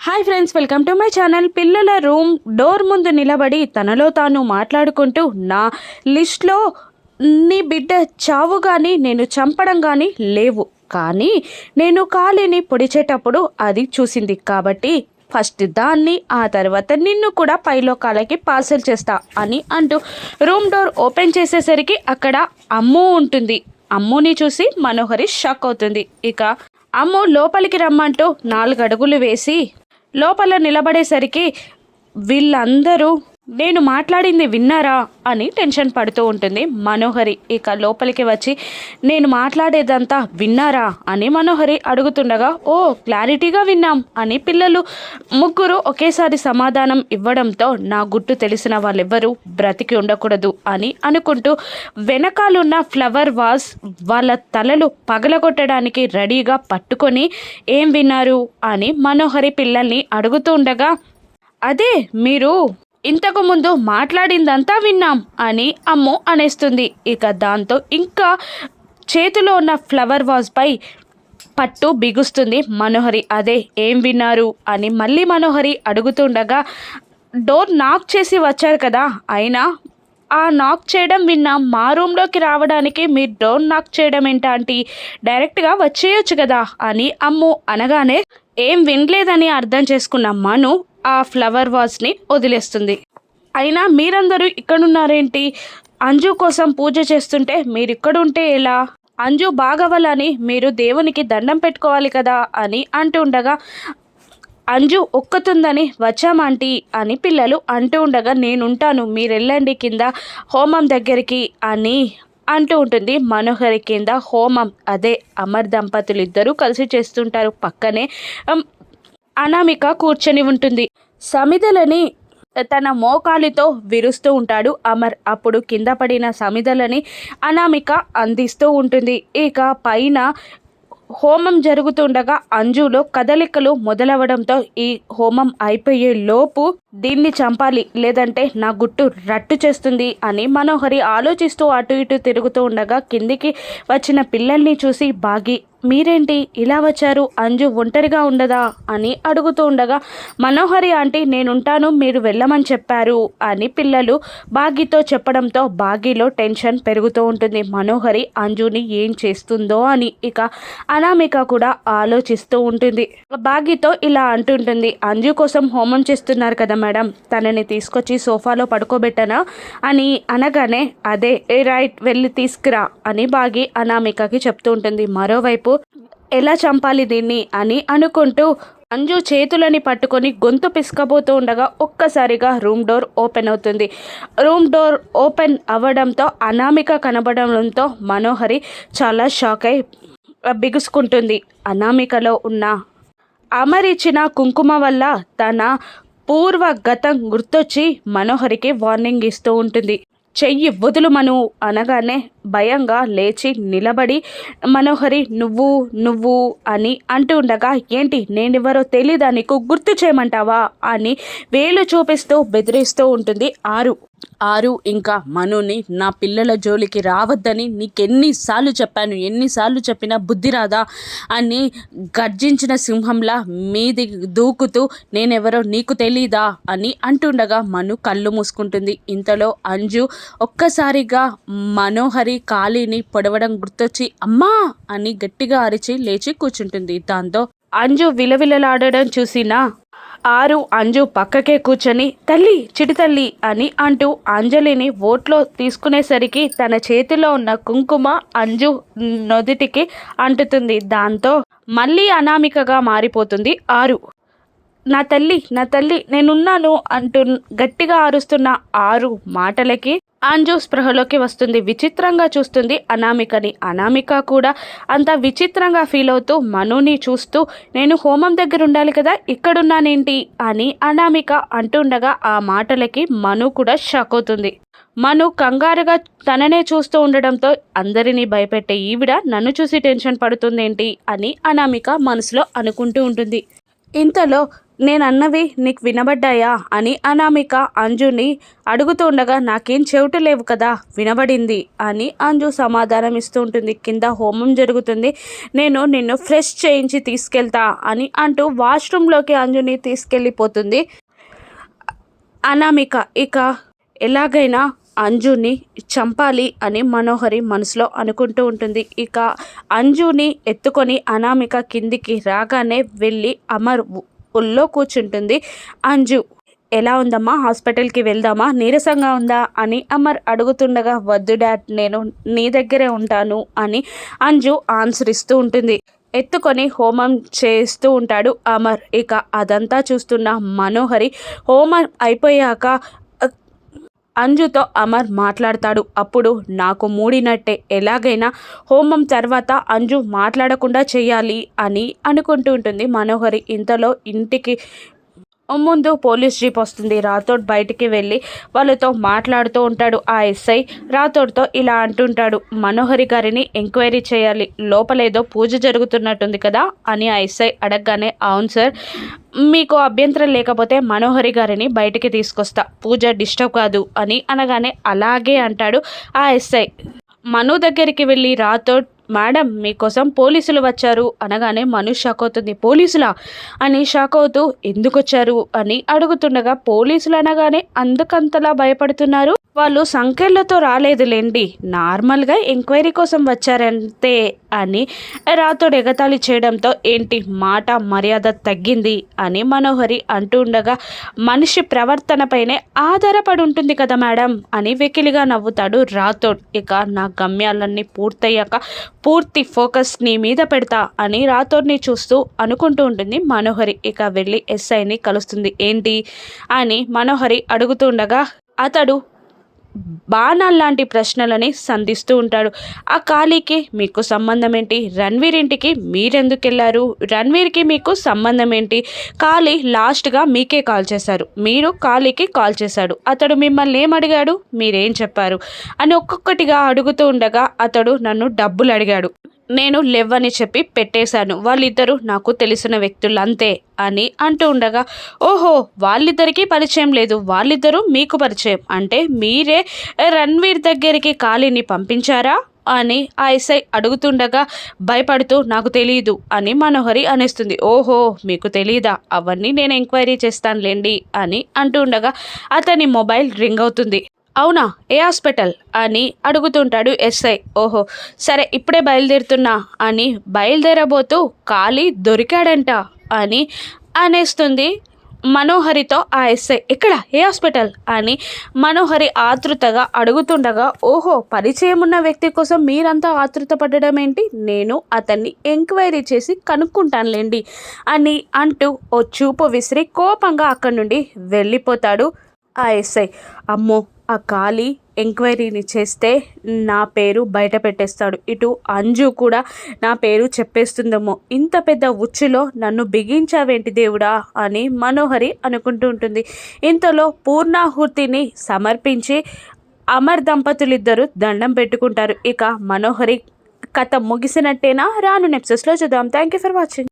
Hi friends, welcome to my channel. పిల్లల room door ముందు నిలబడి తనలో తాను మాట్లాడుకుంటూ, నా లిస్ట్లో నీ బిడ్డ చావు కానీ నేను చంపడం కానీ లేవు, కానీ నేను ఖాళీని పొడిచేటప్పుడు అది చూసింది కాబట్టి ఫస్ట్ దాన్ని, ఆ తర్వాత నిన్ను కూడా పైలోకాలకి పార్సల్ చేస్తా అని అంటూ రూమ్ డోర్ ఓపెన్ చేసేసరికి అక్కడ అమ్ము ఉంటుంది. అమ్ముని చూసి మనోహరి షాక్ అవుతుంది. ఇక అమ్ము లోపలికి రమ్మంటూ 4 అడుగులు వేసి లోపల నిలబడేసరికి వీళ్ళందరూ నేను మాట్లాడింది విన్నారా అని టెన్షన్ పడుతూ ఉంటుంది మనోహరి. ఇక లోపలికి వచ్చి నేను మాట్లాడేదంతా విన్నారా అని మనోహరి అడుగుతుండగా, ఓ క్లారిటీగా విన్నాం అని పిల్లలు ముగ్గురు ఒకేసారి సమాధానం ఇవ్వడంతో నా గుట్టు తెలిసిన వాళ్ళెవ్వరూ బ్రతికి ఉండకూడదు అని అనుకుంటూ వెనకాలన్న ఫ్లవర్ వాజ్ వాళ్ళ తలలు పగలగొట్టడానికి రెడీగా పట్టుకొని ఏం విన్నారు అని మనోహరి పిల్లల్ని అడుగుతూ ఉండగా, అదే మీరు ఇంతకు ముందు మాట్లాడిందంతా విన్నాం అని అమ్ము అనేస్తుంది. ఇక దాంతో ఇంకా చేతిలో ఉన్న ఫ్లవర్ వాజ్పై పట్టు బిగుస్తుంది మనోహరి. అదే ఏం విన్నారు అని మళ్ళీ మనోహరి అడుగుతుండగా, డోర్ నాక్ చేసి వచ్చారు కదా, అయినా ఆ నాక్ చేయడం విన్నాం, మా రూమ్లోకి రావడానికి మీరు డోర్ నాక్ చేయడం ఏంటంటే డైరెక్ట్గా వచ్చేయచ్చు కదా అని అమ్ము అనగానే ఏం వినలేదని అర్థం చేసుకున్న మను ఆ ఫ్లవర్ వాజ్ని వదిలేస్తుంది. అయినా మీరందరూ ఇక్కడున్నారేంటి? అంజు కోసం పూజ చేస్తుంటే మీరు ఇక్కడుంటే ఎలా? అంజు బాగవ్వాలని మీరు దేవునికి దండం పెట్టుకోవాలి కదా అని అంటూ ఉండగా, అంజు ఒక్కతుందని వచ్చామంటీ అని పిల్లలు అంటూ ఉండగా, నేనుంటాను మీరు వెళ్ళండి కింద హోమం దగ్గరికి అని అంటూ ఉంటుంది మనోహరి. కింద హోమం అదే అమర్ దంపతులు ఇద్దరూ కలిసి చేస్తుంటారు. పక్కనే అనామిక కూర్చొని ఉంటుంది. సమిదలని తన మోకాలితో విరుస్తూ ఉంటాడు అమర్. అప్పుడు కింద పడిన సమిదలని అనామిక అందిస్తూ ఉంటుంది. ఇక పైన హోమం జరుగుతుండగా అంజులో కదలికలు మొదలవడంతో ఈ హోమం అయిపోయే లోపు దీన్ని చంపాలి, లేదంటే నా గుట్టు రట్టు చేస్తుంది అని మనోహరి ఆలోచిస్తూ అటు ఇటు తిరుగుతూ ఉండగా కిందికి వచ్చిన పిల్లల్ని చూసి, బాగి మీరేంటి ఇలా వచ్చారు, అంజు ఒంటరిగా ఉండదా అని అడుగుతూ ఉండగా, మనోహరి ఆంటీ నేనుంటాను మీరు వెళ్ళమని చెప్పారు అని పిల్లలు బాగితో చెప్పడంతో బాగిలో టెన్షన్ పెరుగుతూ ఉంటుంది. మనోహరి అంజుని ఏం చేస్తుందో అని. ఇక అనామిక కూడా ఆలోచిస్తూ ఉంటుంది. బాగితో ఇలా అంటుంటుంది, అంజు కోసం హోమం చేస్తున్నారు కదా మేడం, తనని తీసుకొచ్చి సోఫాలో పడుకోబెట్టనా అని అనగానే, అదే రైట్ వెళ్ళి తీసుకురా అని బాగి అనామికకి చెప్తూ ఉంటుంది. మరోవైపు ఎలా చంపాలి దీన్ని అని అనుకుంటూ అంజు చేతులని పట్టుకొని గొంతు పిసుకబోతూ ఉండగా ఒక్కసారిగా రూమ్ డోర్ ఓపెన్ అవుతుంది. రూమ్ డోర్ ఓపెన్ అవ్వడంతో అనామిక కనబడడంతో మనోహరి చాలా షాక్ అయి బిగుసుకుంటుంది. అనామికలో ఉన్న అమరిచ్చిన కుంకుమ వల్ల తన పూర్వ గతం గుర్తొచ్చి మనోహరికి వార్నింగ్ ఇస్తూ ఉంటుంది. చెయ్యి వదులు మను అనగానే భయంగా లేచి నిలబడి మనోహరి నువ్వు నువ్వు అని అంటూ ఉండగా, ఏంటి నేనెవరో తెలీదా నీకు, గుర్తు చేయమంటావా అని వేలు చూపిస్తూ బెదిరిస్తూ ఉంటుంది ఆరు ఇంకా మనుని నా పిల్లల జోలికి రావద్దని నీకెన్నిసార్లు చెప్పాను, ఎన్నిసార్లు చెప్పినా బుద్ధి రాదా అని గర్జించిన సింహంలా మీది దూకుతూ నేనెవరో నీకు తెలీదా అని అంటుండగా మను కళ్ళు మూసుకుంటుంది. ఇంతలో అంజు ఒక్కసారిగా మనోహరి కాలిని పొడవడం గుర్తొచ్చి అమ్మా అని గట్టిగా అరిచి లేచి కూర్చుంటుంది. దాంతో అంజు విలవిలలాడడం చూసిన అంజు పక్కకే కూర్చొని తల్లి చిటి తల్లి అని అంటూ అంజలిని ఓట్లో తీసుకునేసరికి తన చేతిలో ఉన్న కుంకుమ అంజు నొదిటికి అంటుతుంది. దాంతో మళ్ళీ అనామికగా మారిపోతుంది నా తల్లి నేనున్నాను అంటూ గట్టిగా అరుస్తున్న మాటలకి అంజు స్పృహలోకి వస్తుంది. విచిత్రంగా చూస్తుంది అనామికని. అనామిక కూడా అంత విచిత్రంగా ఫీల్ అవుతూ మనుని చూస్తూ నేను హోమం దగ్గర ఉండాలి కదా, ఇక్కడున్నానేంటి అని అనామిక అంటుండగా ఆ మాటలకి మను కూడా షాక్ అవుతుంది. మను కంగారుగా తననే చూస్తూ ఉండడంతో అందరినీ భయపెట్టే ఈవిడ నన్ను చూసి టెన్షన్ పడుతుందేంటి అని అనామిక మనసులో అనుకుంటూ ఉంటుంది. ఇంతలో నేనన్నవి నీకు వినబడ్డాయా అని అనామిక అంజుని అడుగుతుండగా నాకేం చెవిటి లేవు కదా వినబడింది అని అంజు సమాధానం ఇస్తూ ఉంటుంది. కింద హోమం జరుగుతుంది, నేను నిన్ను ఫ్రెష్ చేయించి తీసుకెళ్తా అని అంటూ వాష్రూమ్లోకి అంజుని తీసుకెళ్ళిపోతుంది అనామిక. ఇక ఎలాగైనా అంజుని చంపాలి అని మనోహరి మనసులో అనుకుంటూ ఉంటుంది. ఇక అంజుని ఎత్తుకొని అనామిక కిందికి రాగానే వెళ్ళి అమర్ ఒళ్ళో కూర్చుంటుంది. అంజు ఎలా ఉందమ్మా, హాస్పిటల్కి వెళ్దామా, నీరసంగా ఉందా అని అమర్ అడుగుతుండగా వద్దు డాడ్, నేను నీ దగ్గరే ఉంటాను అని అంజు ఆన్సర్ ఇస్తూ ఉంటుంది. ఎత్తుకొని హోమం చేస్తూ ఉంటాడు అమర్. ఇక అదంతా చూస్తున్న మనోహరి హోమం అయిపోయాక అంజుతో అమర్ మాట్లాడతాడు. అప్పుడు నాకు మూడినట్టే, ఎలాగైనా హోమం తర్వాత అంజు మాట్లాడకుండా చేయాలి అని అనుకుంటూ ఉంటుంది మనోహరి. ఇంతలో ఇంటికి ముందు పోలీస్ జీప్ వస్తుంది. రాథోడ్ బయటికి వెళ్ళి వాళ్ళతో మాట్లాడుతూ ఉంటాడు. ఆ ఎస్ఐ రాథోడ్తో ఇలా అంటుంటాడు, మనోహరి గారిని ఎంక్వైరీ చేయాలి, లోపలేదో పూజ జరుగుతున్నట్టుంది కదా అని ఆ ఎస్ఐ అడగగానే అవును సార్, మీకు అభ్యంతరం లేకపోతే మనోహరి గారిని బయటికి తీసుకొస్తా, పూజ డిస్టర్బ్ కాదు అని అనగానే అలాగే అంటాడు ఆ ఎస్ఐ. మను దగ్గరికి వెళ్ళి రాథోడ్ మేడం మీకోసం పోలీసులు వచ్చారు అనగానే మను షాక్ అవుతుంది. పోలీసులా అని షాక్ అవుతూ ఎందుకు వచ్చారు అని అడుగుతుండగా పోలీసులు అనగానే అందుకంతలా భయపడుతున్నారు, వాళ్ళు సంఖ్యలతో రాలేదులేండి, నార్మల్గా ఎంక్వైరీ కోసం వచ్చారంతే అని రాథోడ్ ఎగతాళి చేయడంతో ఏంటి మాట మర్యాద తగ్గింది అని మనోహరి అంటూ ఉండగా మనిషి ప్రవర్తనపైనే ఆధారపడి ఉంటుంది కదా మేడం అని వెకిలిగా నవ్వుతాడు రాథోడ్. ఇక నా గమ్యాలన్నీ పూర్తయ్యాక పూర్తి ఫోకస్ నీ మీద పెడతా అని రాథోడ్ని చూస్తూ అనుకుంటూ ఉంటుంది మనోహరి. ఇక వెళ్ళి ఎస్ఐని కలుస్తుంది. ఏంటి అని మనోహరి అడుగుతుండగా అతడు బాణాల్లాంటి ప్రశ్నలని సంధిస్తూ ఉంటాడు. ఆ ఖాళీకి మీకు సంబంధం ఏంటి, రణ్వీర్ ఇంటికి మీరెందుకు వెళ్ళారు, రణ్వీర్కి మీకు సంబంధం ఏంటి, ఖాళీ లాస్ట్గా మీకే కాల్ చేశారు, మీరు ఖాళీకి కాల్ చేశాడు, అతడు మిమ్మల్ని ఏమడిగాడు, మీరేం చెప్పారు అని ఒక్కొక్కటిగా అడుగుతూ ఉండగా అతడు నన్ను డబ్బులు అడిగాడు, నేను లెవ్వని చెప్పి పెట్టేశాను, వాళ్ళిద్దరూ నాకు తెలిసిన వ్యక్తులు అంతే అని అంటూ ఉండగా ఓహో వాళ్ళిద్దరికీ పరిచయం లేదు, వాళ్ళిద్దరూ మీకు పరిచయం అంటే మీరే రణ్వీర్ దగ్గరికి ఖాళీని పంపించారా అని ఆ ఎస్ఐ అడుగుతుండగా భయపడుతూ నాకు తెలియదు అని మనోహరి అనేస్తుంది. ఓహో మీకు తెలీదా, అవన్నీ నేను ఎంక్వైరీ చేస్తానులేండి అని అంటూ ఉండగా అతని మొబైల్ రింగ్ అవుతుంది. అవునా, ఏ హాస్పిటల్ అని అడుగుతుంటాడు ఎస్ఐ. ఓహో సరే ఇప్పుడే బయలుదేరుతున్నా అని బయలుదేరబోతూ ఖాళీ దొరికాడంట అని అనేస్తుంది మనోహరితో ఆ ఎస్ఐ. ఎక్కడ, ఏ హాస్పిటల్ అని మనోహరి ఆతృతగా అడుగుతుండగా ఓహో పరిచయం ఉన్న వ్యక్తి కోసం మీరంతా ఆతృత పడడం ఏంటి, నేను అతన్ని ఎంక్వైరీ చేసి కనుక్కుంటానులేండి అని అంటూ ఓ చూపు విసిరి కోపంగా అక్కడి నుండి వెళ్ళిపోతాడు ఆ ఎస్ఐ. అమ్మో ఆ ఖాళీ ఎంక్వైరీని చేస్తే నా పేరు బయట పెట్టేస్తాడు, ఇటు అంజు కూడా నా పేరు చెప్పేస్తుందేమో, ఇంత పెద్ద ఉచ్చులో నన్ను బిగించావేంటి దేవుడా అని మనోహరి అనుకుంటూ ఉంటుంది. ఇంతలో పూర్ణాహుతిని సమర్పించి అమర్ దంపతులిద్దరూ దండం పెట్టుకుంటారు. ఇక మనోహరి కథ ముగిసినట్టేనా, రాను ఎపిసోడ్స్లో చూద్దాం. Thank you for watching.